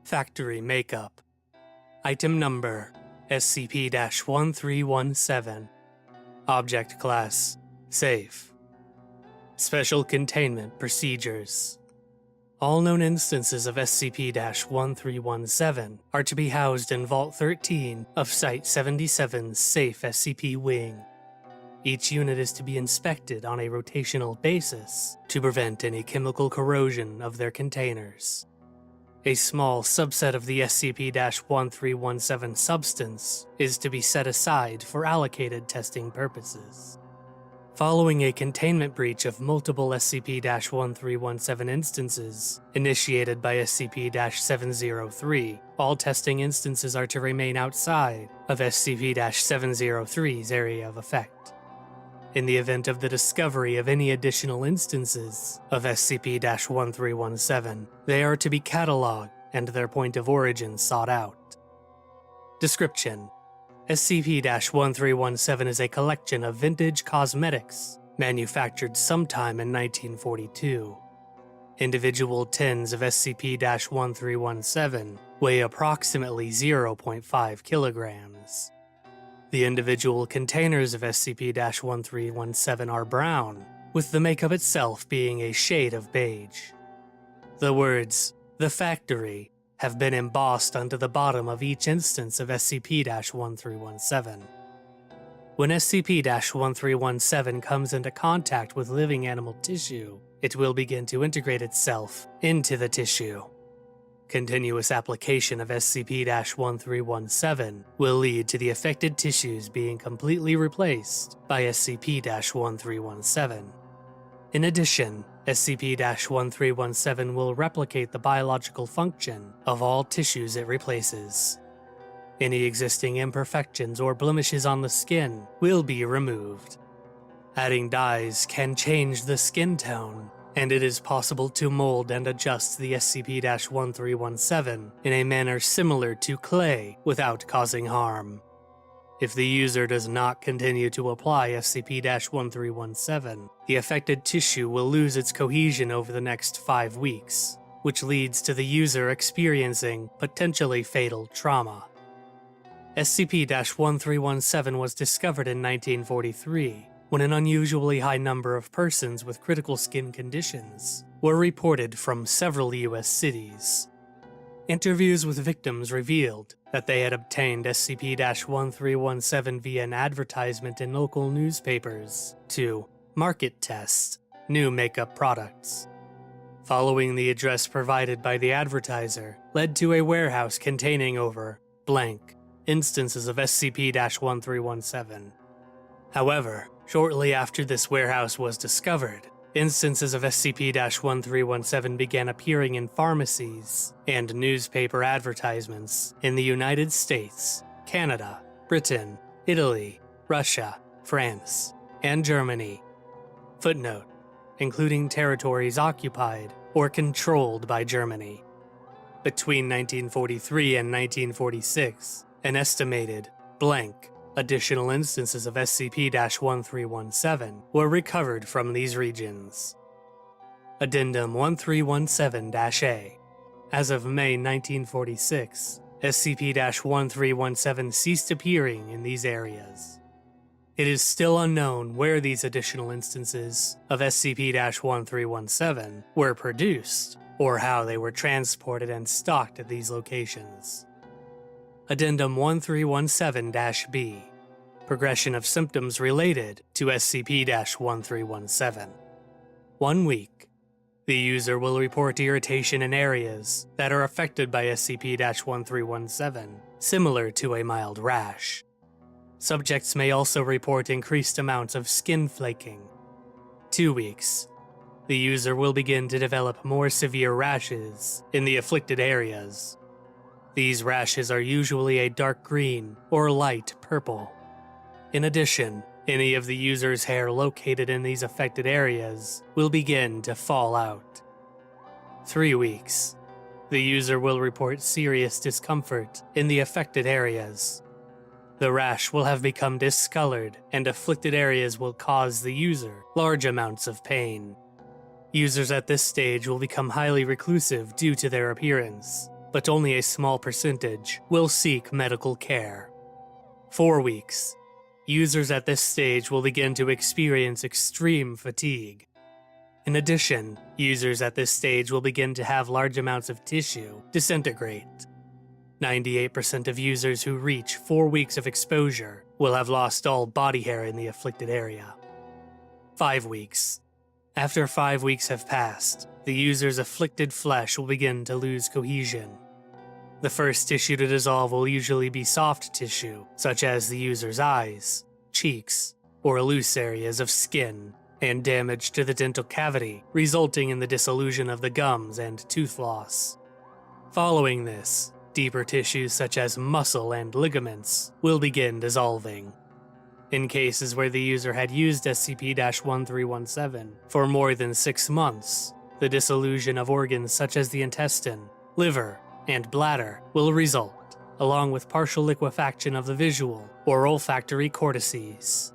Factory Makeup. Item Number SCP-1317. Object Class Safe. Special Containment Procedures. All known instances of SCP-1317 are to be housed in Vault 13 of Site-77's Safe SCP Wing. Each unit is to be inspected on a rotational basis to prevent any chemical corrosion of their containers. A small subset of the SCP-1317 substance is to be set aside for allocated testing purposes. Following a containment breach of multiple SCP-1317 instances initiated by SCP-703, all testing instances are to remain outside of SCP-703's area of effect. In the event of the discovery of any additional instances of SCP-1317, they are to be cataloged and their point of origin sought out. Description: SCP-1317 is a collection of vintage cosmetics manufactured sometime in 1942. Individual tins of SCP-1317 weigh approximately 0.5 kilograms. The individual containers of SCP-1317 are brown, with the makeup itself being a shade of beige. The words, "The Factory," have been embossed onto the bottom of each instance of SCP-1317. When SCP-1317 comes into contact with living animal tissue, it will begin to integrate itself into the tissue. Continuous application of SCP-1317 will lead to the affected tissues being completely replaced by SCP-1317. In addition, SCP-1317 will replicate the biological function of all tissues it replaces. Any existing imperfections or blemishes on the skin will be removed. Adding dyes can change the skin tone, and it is possible to mold and adjust the SCP-1317 in a manner similar to clay without causing harm. If the user does not continue to apply SCP-1317, the affected tissue will lose its cohesion over the next 5 weeks, which leads to the user experiencing potentially fatal trauma. SCP-1317 was discovered in 1943, when an unusually high number of persons with critical skin conditions were reported from several U.S. cities. Interviews with victims revealed that they had obtained SCP-1317 via an advertisement in local newspapers to market test new makeup products. Following the address provided by the advertiser led to a warehouse containing over blank instances of SCP-1317. However, shortly after this warehouse was discovered, instances of SCP-1317 began appearing in pharmacies and newspaper advertisements in the United States, Canada, Britain, Italy, Russia, France, and Germany. Footnote: including territories occupied or controlled by Germany. Between 1943 and 1946, an estimated blank additional instances of SCP-1317 were recovered from these regions. Addendum 1317-A. As of May 1946, SCP-1317 ceased appearing in these areas. It is still unknown where these additional instances of SCP-1317 were produced, or how they were transported and stocked at these locations. Addendum 1317-B. Progression of symptoms related to SCP-1317. 1 week. The user will report irritation in areas that are affected by SCP-1317, similar to a mild rash. Subjects may also report increased amounts of skin flaking. 2 weeks. The user will begin to develop more severe rashes in the afflicted areas. These rashes are usually a dark green or light purple. In addition, any of the user's hair located in these affected areas will begin to fall out. 3 weeks. The user will report serious discomfort in the affected areas. The rash will have become discolored, and afflicted areas will cause the user large amounts of pain. Users at this stage will become highly reclusive due to their appearance, but only a small percentage will seek medical care. 4 weeks. Users at this stage will begin to experience extreme fatigue. In addition, users at this stage will begin to have large amounts of tissue disintegrate. 98% of users who reach 4 weeks of exposure will have lost all body hair in the afflicted area. 5 weeks. After 5 weeks have passed, the user's afflicted flesh will begin to lose cohesion. The first tissue to dissolve will usually be soft tissue, such as the user's eyes, cheeks, or loose areas of skin, and damage to the dental cavity, resulting in the dissolution of the gums and tooth loss. Following this, deeper tissues such as muscle and ligaments will begin dissolving. In cases where the user had used SCP-1317 for more than 6 months, the dissolution of organs such as the intestine, liver, and bladder will result, along with partial liquefaction of the visual or olfactory cortices.